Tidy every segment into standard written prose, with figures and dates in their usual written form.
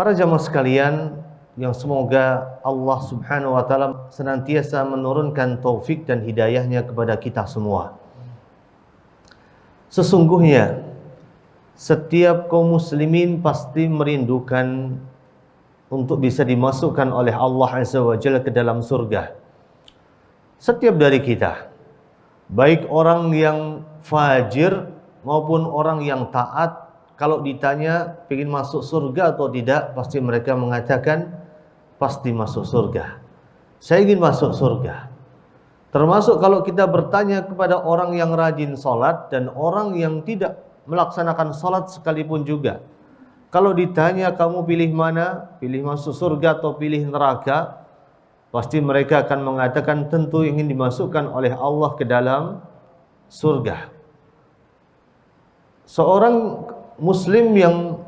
Para jamaah sekalian, yang semoga Allah Subhanahu wa taala senantiasa menurunkan taufik dan hidayahnya kepada kita semua. Sesungguhnya setiap kaum muslimin pasti merindukan untuk bisa dimasukkan oleh Allah Azza wa Jalla ke dalam surga. Setiap dari kita, baik orang yang fajir maupun orang yang taat, kalau ditanya ingin masuk surga atau tidak, pasti mereka mengatakan pasti masuk surga. Saya ingin masuk surga. Termasuk kalau kita bertanya kepada orang yang rajin sholat dan orang yang tidak melaksanakan sholat sekalipun juga, kalau ditanya kamu pilih mana, pilih masuk surga atau pilih neraka, pasti mereka akan mengatakan tentu ingin dimasukkan oleh Allah ke dalam surga. Seorang muslim yang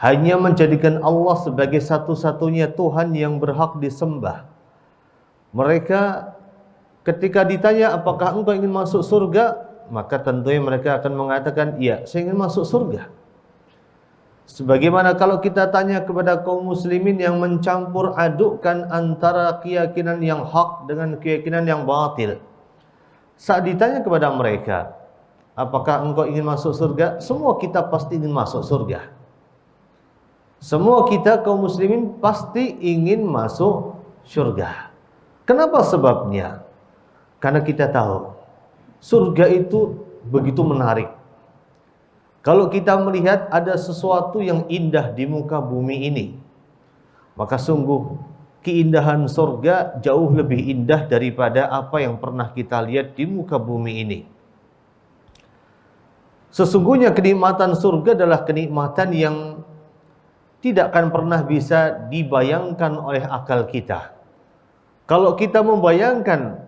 hanya menjadikan Allah sebagai satu-satunya Tuhan yang berhak disembah, mereka ketika ditanya apakah engkau ingin masuk surga, maka tentunya mereka akan mengatakan iya, saya ingin masuk surga. Sebagaimana kalau kita tanya kepada kaum muslimin yang mencampur adukkan antara keyakinan yang hak dengan keyakinan yang batil, saat ditanya kepada mereka apakah engkau ingin masuk surga, semua kita pasti ingin masuk surga. Semua kita kaum muslimin pasti ingin masuk surga. Kenapa sebabnya? Karena kita tahu surga itu begitu menarik. Kalau kita melihat ada sesuatu yang indah di muka bumi ini, maka sungguh keindahan surga jauh lebih indah daripada apa yang pernah kita lihat di muka bumi ini. Sesungguhnya kenikmatan surga adalah kenikmatan yang tidak akan pernah bisa dibayangkan oleh akal kita. Kalau kita membayangkan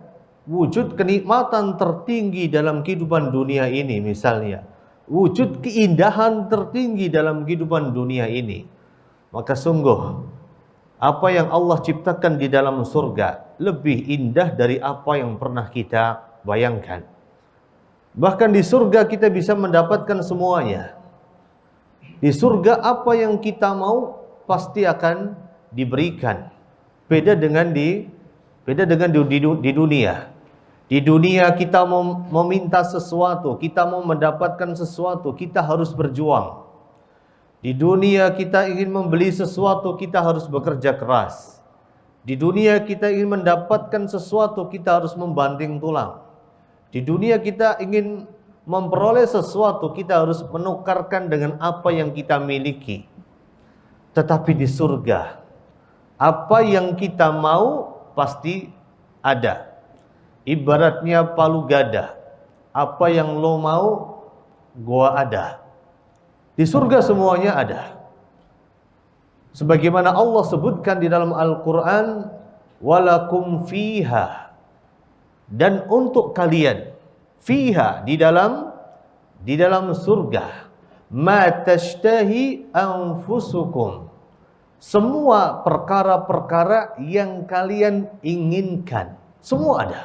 wujud kenikmatan tertinggi dalam kehidupan dunia ini, misalnya wujud keindahan tertinggi dalam kehidupan dunia ini, maka sungguh apa yang Allah ciptakan di dalam surga lebih indah dari apa yang pernah kita bayangkan. Bahkan di surga kita bisa mendapatkan semuanya. Di surga apa yang kita mau pasti akan diberikan. Beda dengan di dunia. Di dunia kita mau meminta sesuatu, kita mau mendapatkan sesuatu, kita harus berjuang. Di dunia kita ingin membeli sesuatu, kita harus bekerja keras. Di dunia kita ingin mendapatkan sesuatu, kita harus membanting tulang. Di dunia kita ingin memperoleh sesuatu, kita harus menukarkan dengan apa yang kita miliki. Tetapi di surga, apa yang kita mau pasti ada. Ibaratnya palu gada, apa yang lo mau, gua ada. Di surga semuanya ada. Sebagaimana Allah sebutkan di dalam Al-Quran, walakum fiha, dan untuk kalian, fiha, di dalam surga, ma tashtahi anfusukum, semua perkara-perkara yang kalian inginkan, semua ada.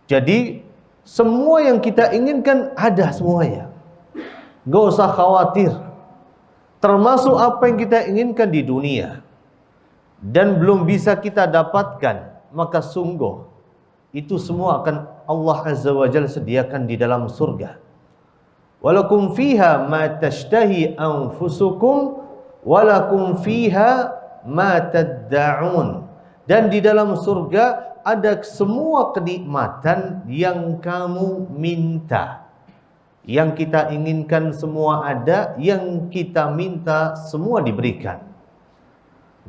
Jadi semua yang kita inginkan ada semuanya. Gak usah khawatir. Termasuk apa yang kita inginkan di dunia dan belum bisa kita dapatkan, maka sungguh itu semua akan Allah Azza wa Jalla sediakan di dalam surga. Walakum fiha ma tashtahi anfusukum walakum fiha ma tadda'un. Dan di dalam surga ada semua kenikmatan yang kamu minta. Yang kita inginkan semua ada, yang kita minta semua diberikan.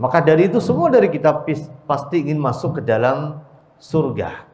Maka dari itu semua dari kita pasti ingin masuk ke dalam surga.